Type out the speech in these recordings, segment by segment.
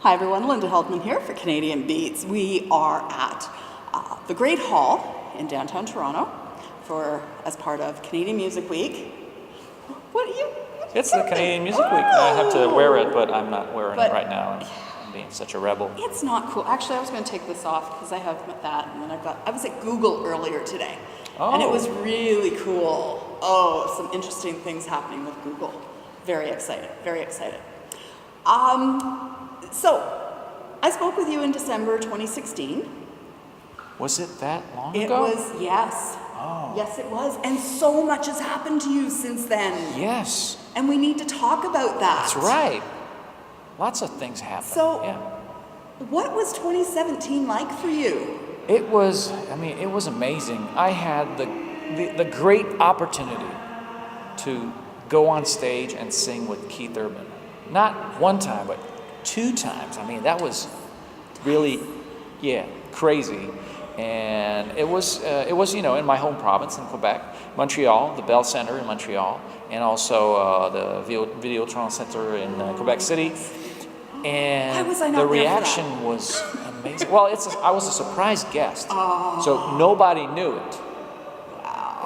Hi everyone, Linda Heldman here for Canadian Beats. We are at the Great Hall in downtown Toronto as part of Canadian Music Week. What are you? It's the Canadian Music Week. I have to wear it, but I'm not wearing it right now. I'm being such a rebel. It's not cool. Actually, I was going to take this off because I have that, and then I was at Google earlier today, and it was really cool. Oh, some interesting things happening with Google. Very excited. Very excited. So, I spoke with you in December 2016. Was it that long ago? It was, yes. Oh. Yes, it was. And so much has happened to you since then. Yes. And we need to talk about that. That's right. Lots of things happened. So, what was 2017 like for you? It was amazing. I had the great opportunity to go on stage and sing with Keith Urban. Not one time, but 2 times. I mean, that was really, crazy. And it was in my home province in Quebec, Montreal, the Bell Centre in Montreal, and also the Videotron Centre in Quebec City. And the reaction was amazing. Well, I was a surprise guest, so nobody knew it.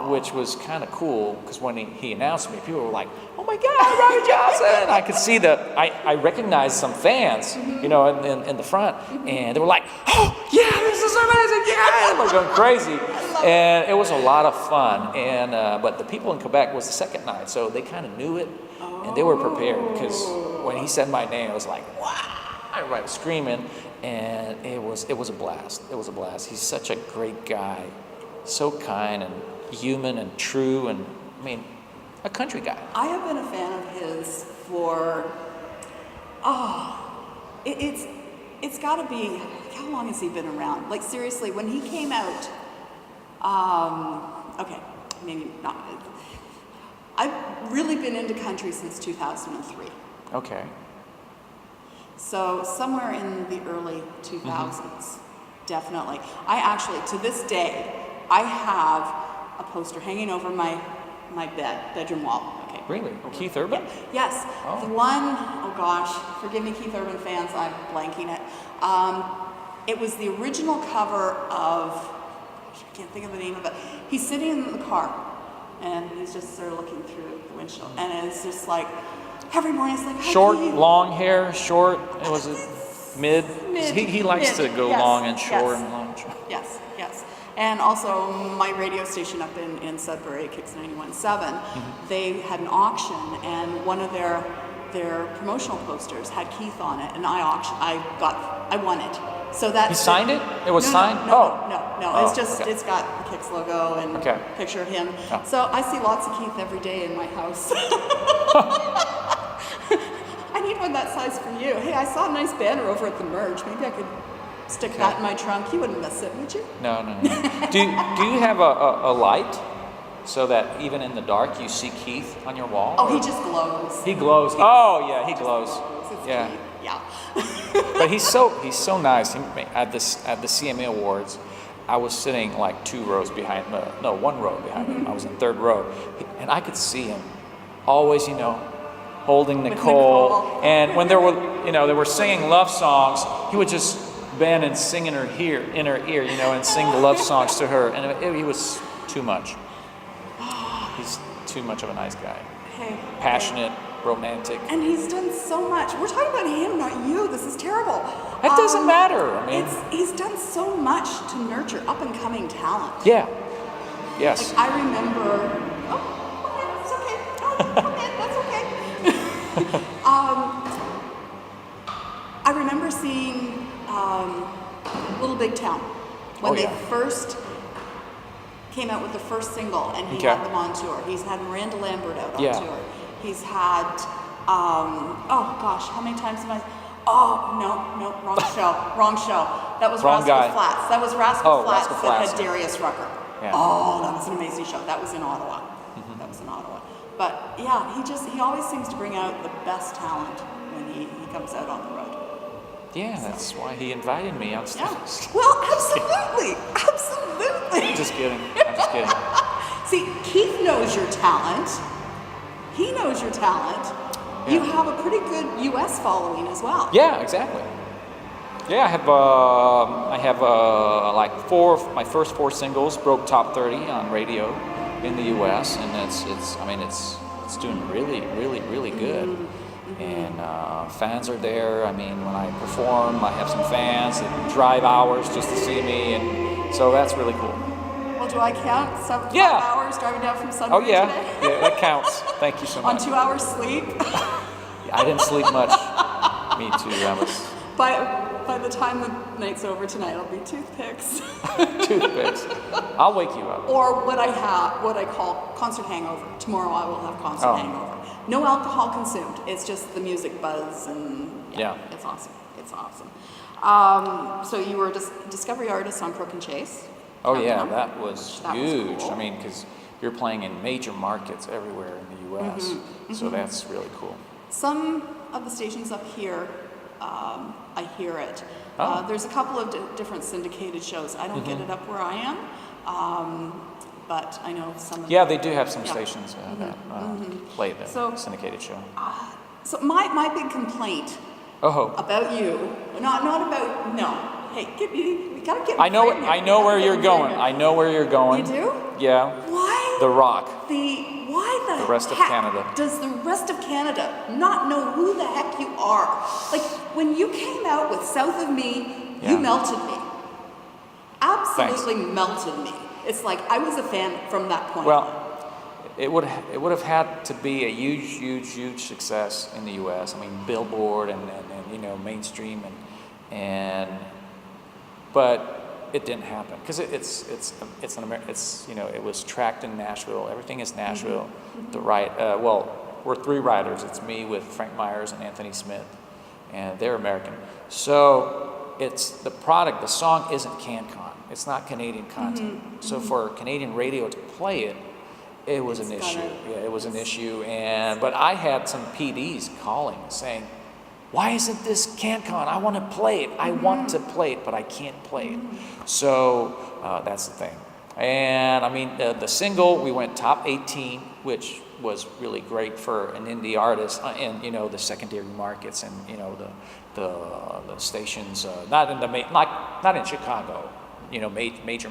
Which was kind of cool, because when he announced me, people were like, "Oh my God, Robby Johnson!" I could see I recognized some fans, in the front, and they were like, "Oh yeah, this is amazing! Yeah!" Like going crazy, and it was a lot of fun. And but the people in Quebec was the second night, so they kind of knew it, and they were prepared, because when he said my name, I was like, "Wow!" Everybody was screaming, and it was a blast. It was a blast. He's such a great guy, so kind and human and true, and a country guy. I have been a fan of his for it's got to be, how long has he been around? Like seriously, when he came out, okay, maybe not. I've really been into country since 2003. Okay. So somewhere in the early 2000s, definitely. I actually, to this day, I have a poster hanging over my bedroom wall. Okay. Really? Keith Urban? Yeah. Yes. Oh. The one, oh gosh, forgive me Keith Urban fans, I'm blanking it. It was the original cover of, I can't think of the name of it. He's sitting in the car and he's just sort of looking through the windshield, and it's just like, every morning it's like, short, long hair, short, it was mid. He likes to go long and short and long and short. Yes, yes. And also my radio station up in Sudbury, Kicks 91.7, they had an auction, and one of their promotional posters had Keith on it, and I won it. So that he signed it? It was signed? No. It's just it's got the Kicks logo and a picture of him. Oh. So I see lots of Keith every day in my house. I need one that size for you. Hey, I saw a nice banner over at the Merge. Maybe I could stick that in my trunk. You wouldn't miss it, would you? No. Do you have a light so that even in the dark you see Keith on your wall? Oh, he just glows. He glows. He glows. Yeah. Keith. Yeah. But he's so nice. At the CMA Awards, I was sitting like 2 rows behind, 1 row behind him. I was in 3rd row, and I could see him always, holding Nicole. And when they were singing love songs, he would just bend and sing in her ear, and sing the love songs to her, and he was too much. He's too much of a nice guy. Passionate, romantic. And he's done so much. We're talking about him, not you. This is terrible. It doesn't matter. He's done so much to nurture up and coming talent. Yeah. Yes. Like, I remember. Oh, it's okay. Oh, come in. That's okay. I remember seeing Little Big Town when they first came out with the first single, and he had them on tour. He's had Miranda Lambert out on tour. He's had how many times am I? Wrong show. That was Rascal Flatts. That was Rascal Flatts that had Darius Rucker. Yeah. Oh, that was an amazing show. That was in Ottawa. But yeah, he always seems to bring out the best talent when he comes out on the road. Yeah, that's why he invited me on stage. Yeah. Well, absolutely. I'm just kidding. See, Keith knows your talent. He knows your talent. Yeah. You have a pretty good U.S. following as well. Yeah, exactly. Yeah, I have like my first 4 singles broke top 30 on radio in the U.S. and it's doing really, really, really good. And fans are there. I mean, when I perform, I have some fans that drive hours just to see me, and so that's really cool. Well, do I count 5 hours driving down from Sudbury yeah. today? Yeah, that counts. Thank you so much. On 2 hours sleep? I didn't sleep much. Me too. That was. By the time the night's over tonight, it'll be toothpicks. Toothpicks. I'll wake you up. Or what I call concert hangover. Tomorrow I will have concert hangover. No alcohol consumed. It's just the music buzz, and it's awesome. It's awesome. So you were a discovery artist on Crook Chase Oh Countdown. yeah, that was huge. Was cool. I mean, because you're playing in major markets everywhere in the U.S., so that's really cool. Some of the stations up here, I hear it. There's a couple of different syndicated shows. I don't get it up where I am, but I know some of they do have some stations that play the syndicated show. So my big complaint about you, not about, no. Hey, we gotta get. I know where you're going. I know where you're going. You do? Yeah. Why? The Rock. Why the rest of heck Canada. does the rest of Canada not know who the heck you are? Like, when you came out with South of Me, you melted me. Absolutely melted me. It's like I was a fan from that point. Well, it would have had to be a huge success in the U.S. I mean, Billboard and mainstream but it didn't happen because it was tracked in Nashville. Everything is Nashville. We're 3 writers. It's me with Frank Myers and Anthony Smith, and they're American. So it's the product. The song isn't CanCon. It's not Canadian content. So for Canadian radio to play it, it was an issue. Yeah, it was an issue. But I had some PDs calling saying, "Why isn't this CanCon? I want to play it. I want to play it, but I can't play it." So that's the thing. And I mean, the single, we went top 18, which was really great for an indie artist in the secondary markets and the stations, not in Chicago, major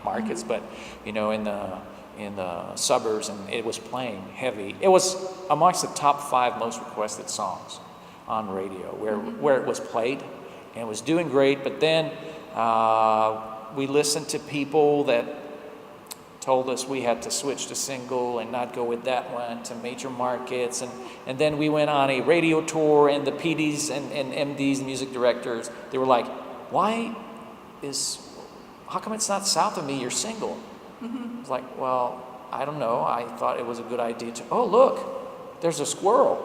markets, but in the suburbs, and it was playing heavy. It was amongst the top 5 most requested songs on radio where it was played, and it was doing great. But then we listened to people that told us we had to switch to single and not go with that one to major markets, and then we went on a radio tour, and the PDs and MDs, music directors, they were like, how come it's not South of Me, your single? It's like, well, I don't know, I thought it was a good idea to, oh look, there's a squirrel.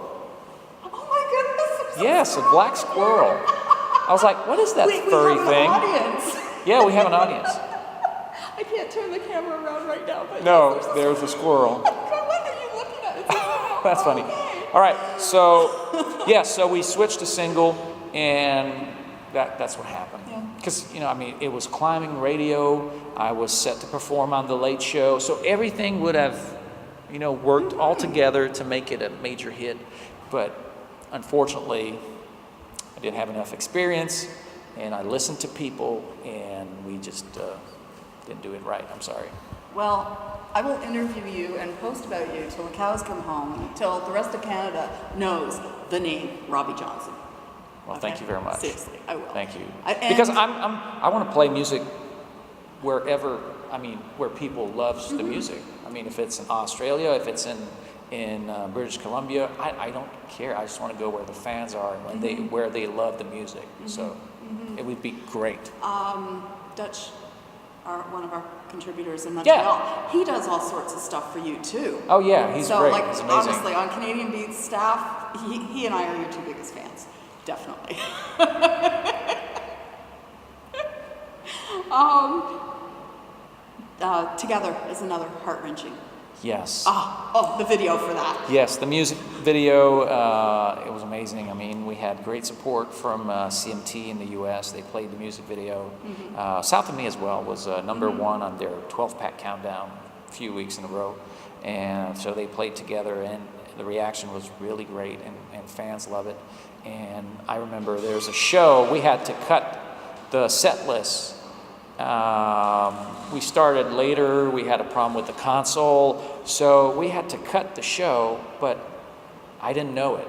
Oh my goodness. Yes, a black squirrel. I was like, what is that furry thing? We have an audience. Yeah, we have an audience. I can't turn the camera around right now, but no, there's a squirrel. What are you looking at? That's funny. Okay. All right, so we switched to single, and that's what happened. Because it was climbing radio. I was set to perform on the Late Show, so everything would have, worked all together to make it a major hit. But unfortunately, I didn't have enough experience, and I listened to people, and we just didn't do it right. I'm sorry. Well, I will interview you and post about you till the cows come home, till the rest of Canada knows the name Robby Johnson. Well, thank you very much. Seriously, I will. Thank you. Because I want to play music wherever, where people loves the music. If it's in Australia, if it's in British Columbia, I don't care. I just want to go where the fans are and where they love the music. So it would be great. Dutch, one of our contributors in Montreal, he does all sorts of stuff for you too. Oh yeah, he's great. Like, he's amazing. Honestly, on Canadian Beats staff, he and I are your 2 biggest fans. Definitely. Together is another heart-wrenching. Yes. The video for that. Yes, the music video, it was amazing. We had great support from CMT in the U.S. They played the music video. South of Me as well was number 1 on their 12-pack countdown a few weeks in a row. And so they played together, and the reaction was really great, and fans love it. And I remember there was a show, we had to cut the set list. We started later, we had a problem with the console, so we had to cut the show, but I didn't know it.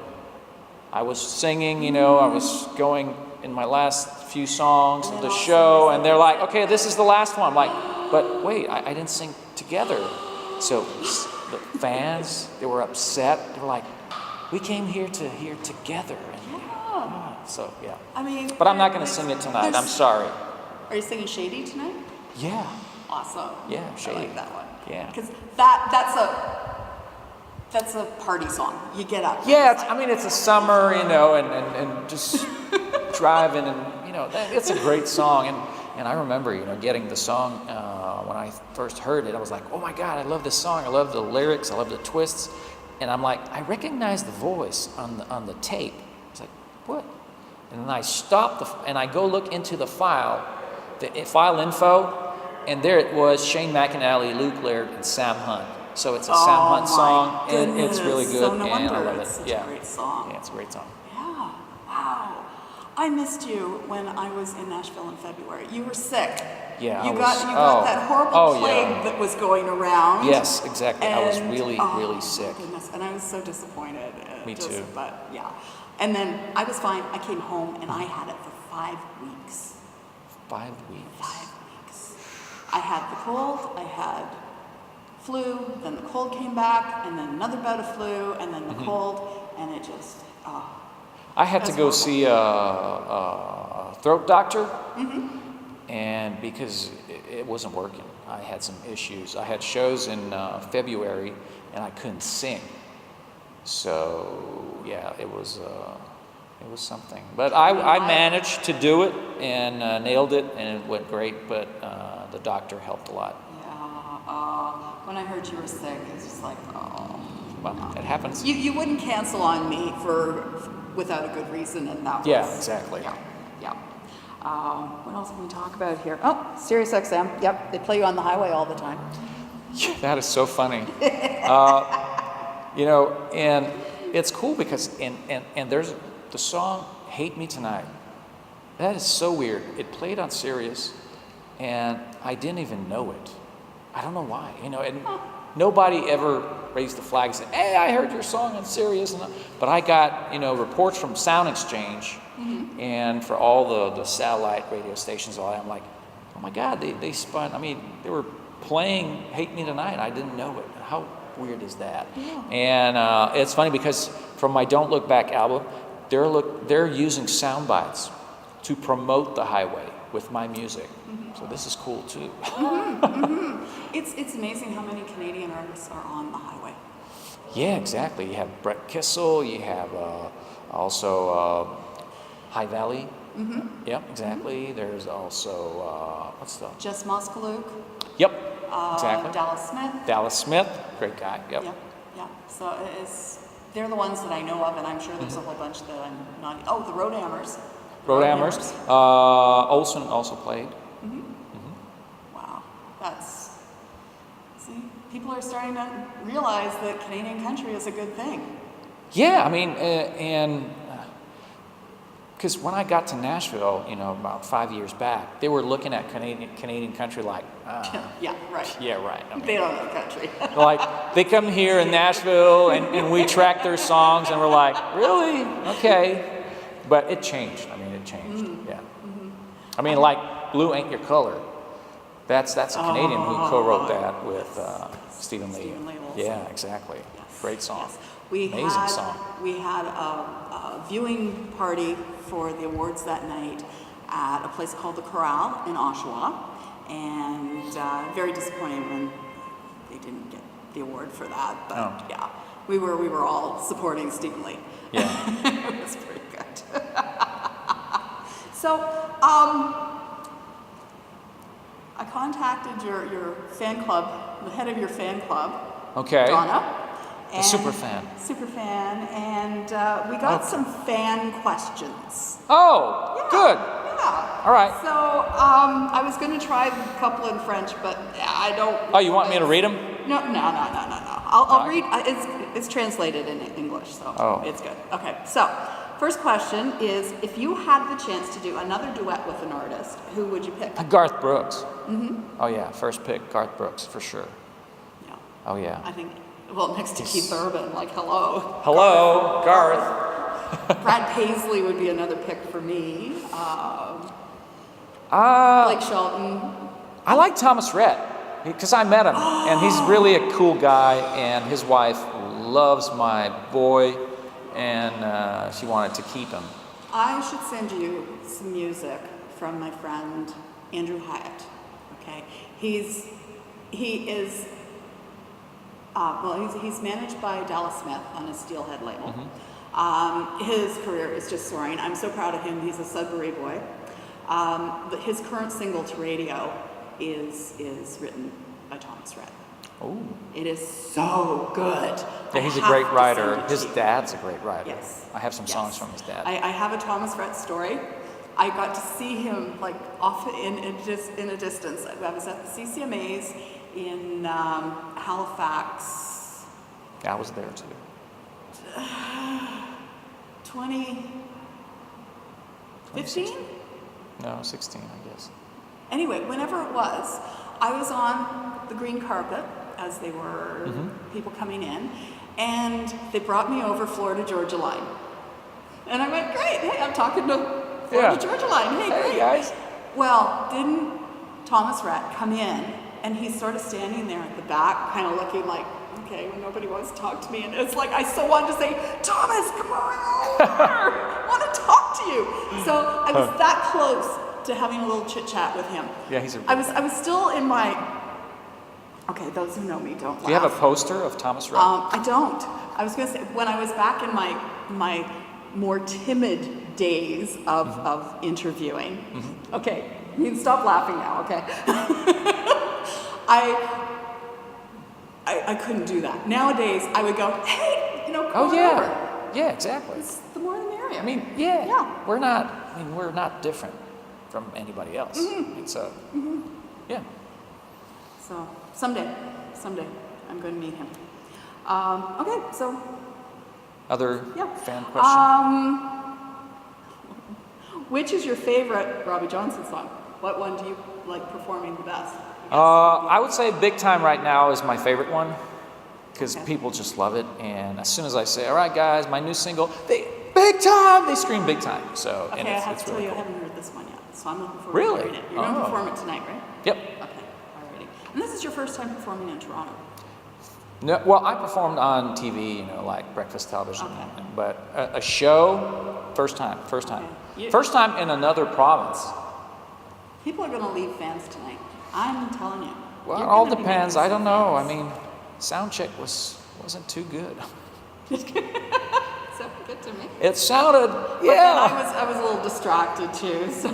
I was singing, you know, I was going in my last few songs of the show, and they're like, okay, this is the last one. I'm like, but wait, I didn't sing together. So the fans, they were upset. They were like, we came here to hear together. And, so, yeah. I mean, but I'm not going to sing it tonight. I'm sorry. Are you singing Shady tonight? Yeah. Awesome. Yeah, Shady. I like that one. Yeah. Because that's a party song. You get up. Yeah, I mean, it's a summer, you know, and just driving, and, you know, it's a great song. And I remember, you know, getting the song when I first heard it. I was like, oh my God, I love this song. I love the lyrics. I love the twists. And I'm like, I recognize the voice on the tape. I was like, what? And then I stopped and I go look into the file info, and there it was: Shane McAnally, Luke Laird, and Sam Hunt. So it's a Sam Hunt song, and it's really good, so no and I wonder love it. It's such Yeah, a great song. Yeah, it's a great song. Yeah, wow. I missed you when I was in Nashville in February. You were sick. Yeah, you got that horrible plague that was going around. Yes, exactly. I was And, really sick. Goodness, and I was so disappointed. Me too. But yeah, and then I was fine. I came home and I had it for 5 weeks. 5 weeks. 5 weeks. I had the cold. I had flu. Then the cold came back, and then another bout of flu, and then the cold, and it just. I had to go see a throat doctor, and because it wasn't working, I had some issues. I had shows in February, and I couldn't sing. So yeah, it was something. But I managed to do it and nailed it, and it went great. But the doctor helped a lot. Yeah. When I heard you were sick, it was just like, oh. Well, it happens. You wouldn't cancel on me without a good reason, and that was. Yeah, exactly. Yeah. What else can we talk about here? Oh, Sirius XM. Yep, they play you on the highway all the time. Yeah, that is so funny. You know, and it's cool because and there's the song "Hate Me Tonight." That is so weird. It played on Sirius, and I didn't even know it. I don't know why. You know, and nobody ever raised the flag and said, "Hey, I heard your song on Sirius." But I got, you know, reports from Sound Exchange, and for all the satellite radio stations, all that. I'm like, oh my God, they spun. I mean, they were playing "Hate Me Tonight." I didn't know it. How weird is that? Yeah. And it's funny because from my Don't Look Back album, they're using sound bites to promote the highway with my music. So this is cool too. It's amazing how many Canadian artists are on the highway. Yeah, exactly. You have Brett Kissel. You have also High Valley. Yep, exactly. There's also what's the Jess Moskalook. Yep, exactly. Dallas Smith. Great guy. Yep. Yeah. So they're the ones that I know of, and I'm sure there's a whole bunch that I'm not. Oh, the Road Hammers. Olsen also played. Wow, see, people are starting to realize that Canadian country is a good thing. Yeah, I mean, and because when I got to Nashville, you know, about 5 years back, they were looking at Canadian country like, yeah, right. Yeah, right. I mean, they don't know country. like, they come here in Nashville, and we track their songs, and we're like, really? Okay. But it changed. I mean, it changed. Yeah. I mean, like "Blue Ain't Your Color." That's a Canadian who co-wrote that with Stephen Lee. Yeah, exactly. Yes. Great song. Yes. Amazing song. We had a viewing party for the awards that night at a place called the Corral in Oshawa, and very disappointing when they didn't get the award for that. But yeah, we were all supporting Stephen Lee. Yeah. It was pretty good. So, I contacted your fan club, the head of your fan club, Okay. Donna. A super fan. And we got some fan questions. Oh, Yeah, good. Yeah. All right. So, I was going to try a couple in French, but I don't. Oh, you want me to read them? No. I'll read. It's translated in English, so Oh. it's good. Okay, so first question is, if you had the chance to do another duet with an artist, who would you pick? Garth Brooks. Oh yeah, first pick Garth Brooks for sure. Yeah, Oh yeah. I think, well, next to Keith Urban, like, hello. Hello, Garth. Brad Paisley would be another pick for me. Uh, Blake Shelton. I like Thomas Rhett because I met him, and he's really a cool guy. And his wife loves my boy, and she wanted to keep him. I should send you some music from my friend Andrew Hyatt. Okay, he's managed by Dallas Smith on his Steelhead label. His career is just soaring. I'm so proud of him. He's a Sudbury boy. But his current single to radio is written by Thomas Rhett. Oh. It is so good. Yeah, he's a I great have to writer. send it to His you. dad's a great writer. Yes. I have some songs from his dad. I have a Thomas Rhett story. I got to see him like off in a distance. I was at the CCMAs in Halifax. Yeah, I was there too. 2015? No, 16, I guess. Anyway, whenever it was, I was on the green carpet as they were people coming in, and they brought me over Florida Georgia Line. And I went, great, hey, I'm talking to Florida Georgia Line. Hey, great. Guys. Well, didn't Thomas Rhett come in, and he's sort of standing there at the back, kind of looking like, okay, well, nobody wants to talk to me. And it's like, I so wanted to say, Thomas, come on over. I want to talk to you. So I was that close to having a little chit chat with him. Yeah, he's a I was still in my, okay, those who know me don't laugh. Do you have a poster of Thomas Rhett? I don't. I was going to say, when I was back in my more timid days of interviewing, okay, you can stop laughing now, okay? I couldn't do that. Nowadays, I would go, hey, come on over. Yeah, exactly. The more the merrier. I mean, yeah. We're not different from anybody else. It's yeah. So someday, I'm going to meet him. Okay, so. Other fan question? Which is your favorite Robby Johnson song? What one do you like performing the best? I would say Big Time right now is my favorite one because people just love it. And as soon as I say, all right, guys, my new single, Big Time, they scream Big Time. So, okay, and I have it's to tell really you, cool. I haven't heard this one yet, so I'm looking forward Really? to hearing it. You're going to perform it tonight, right? Yep. Okay, alrighty. And this is your first time performing in Toronto? No, well, I performed on TV, like breakfast television, but a show, first time. Okay. First time in another province. People are going to leave fans tonight. I'm telling you. Well, it all depends. I don't know. I mean, sound check wasn't too good. So good to me. It sounded, But then I was a little distracted too. So.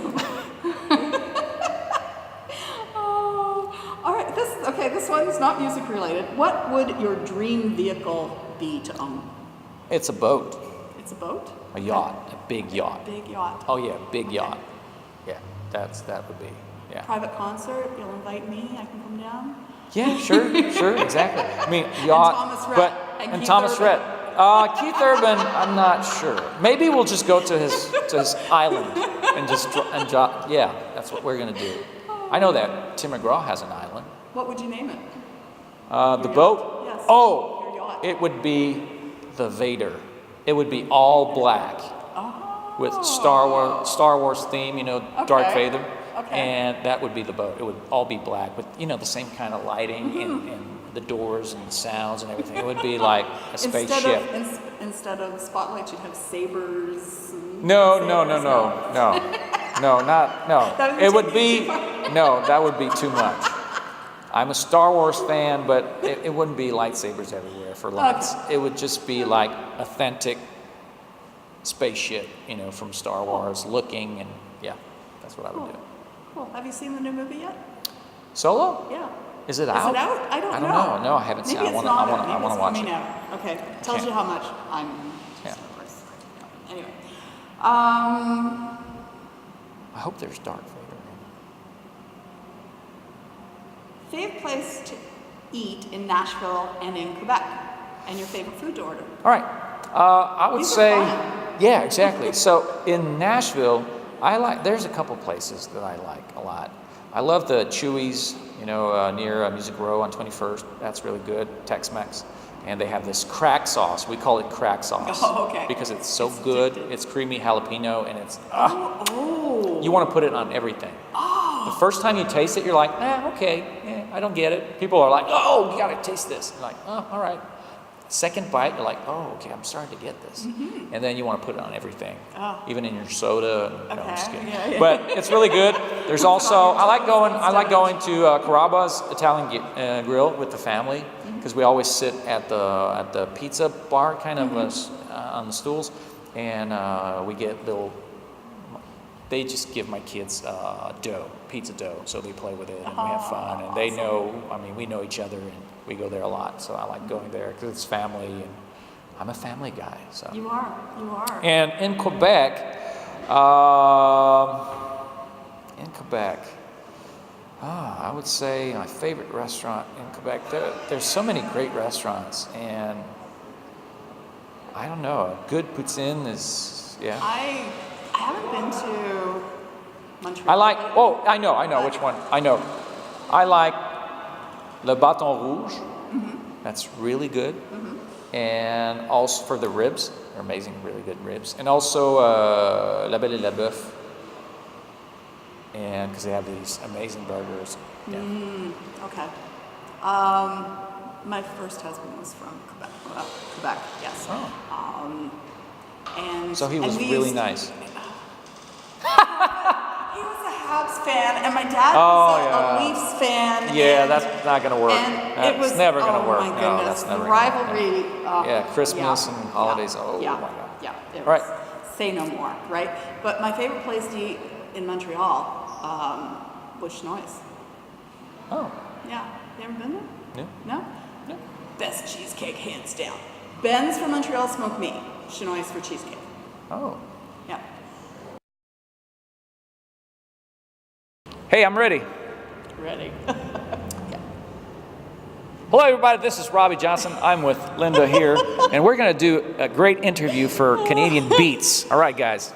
Oh, all right. This one's not music related. What would your dream vehicle be to own? It's a boat. It's a boat. A yacht. A big yacht. Big yacht. Oh yeah, big yacht. Yeah, that would be. Yeah. Private concert. You'll invite me. I can come down. Yeah, sure, exactly. I mean, yacht, And Thomas Rhett. Keith Urban, I'm not sure. Maybe we'll just go to his island and drop. Yeah, that's what we're gonna do. I know that Tim McGraw has an island. What would you name it? The boat? Yes. Oh, Your yacht. it would be the Vader. It would be all black with Star Wars theme. Darth Vader. Okay. And that would be the boat. It would all be black with the same kind of lighting and the doors and the sounds and everything. It would be like a spaceship. Instead of spotlights, you'd have sabers. No. It would be that would be too much. I'm a Star Wars fan, but it wouldn't be lightsabers everywhere for lights. Okay. It would just be like authentic spaceship, from Star Wars looking, and that's what I would do. Cool. Have you seen the new movie yet? Solo? Yeah. Is it out? Is it out? I don't know. No, I haven't seen it. I want to watch it. Out. Okay. Tells you how much I'm. Yeah. Anyway. I hope there's Darth Vader. Favorite place to eat in Nashville and in Quebec? And your favorite food to order? All right. I would These are say, fun. yeah, exactly. So in Nashville, there's a couple places that I like a lot. I love the Chewy's, near Music Row on 21st. That's really good, Tex-Mex. And they have this crack sauce. We call it crack sauce. Oh, okay. Because it's so It's good. addictive. It's creamy jalapeno, and it's, Oh. you want to put it on everything. Oh. The first time you taste it, you're like, okay, I don't get it. People are like, oh, you got to taste this. You're like, oh, all right. Second bite, you're like, oh, okay, I'm starting to get this. Mm-hmm. And then you want to put it on everything, Oh. even in your soda. No, I'm just Okay, kidding. yeah. But it's really good. There's also, I like going to Caraba's Italian Grill with the family, because we always sit at the pizza bar, kind of on the stools, and we get they just give my kids pizza dough, so they play with it and we have fun, and they know, we know each other, and we go there a lot, so I like going there because it's family, and I'm a family guy. So. You are. And in Quebec, I would say my favorite restaurant in Quebec, there's so many great restaurants, and I don't know, a good poutine is, yeah. I haven't been to Montreal. I know which one. I like Le Bâton Rouge. That's really good. And also for the ribs, they're amazing, really good ribs. And also La Belle et la Bœuf. And because they have these amazing burgers. Yeah. Okay. My first husband was from Quebec. Well, Quebec, yes. Oh. And So he was we really used- nice. He was a Habs fan, and my dad Oh, was yeah. a Leafs fan. Yeah, and, that's not going to work. And That's it was never going to oh work. my No, goodness, that's never the gonna work. rivalry. Yeah, Christmas and holidays. Yeah, Oh yeah, my God. Yeah, it Right. was, say no more, right? But my favorite place to eat in Montreal was Chenoise. Oh, Yeah, you ever been there? no. No? No. Best cheesecake, hands down. Ben's from Montreal smoked meat. Chenoise for cheesecake. Oh. Yeah. Hey, I'm ready. Ready. Hello, everybody. This is Robby Johnson. I'm with Linda here, and we're going to do a great interview for Canadian Beats. All right, guys.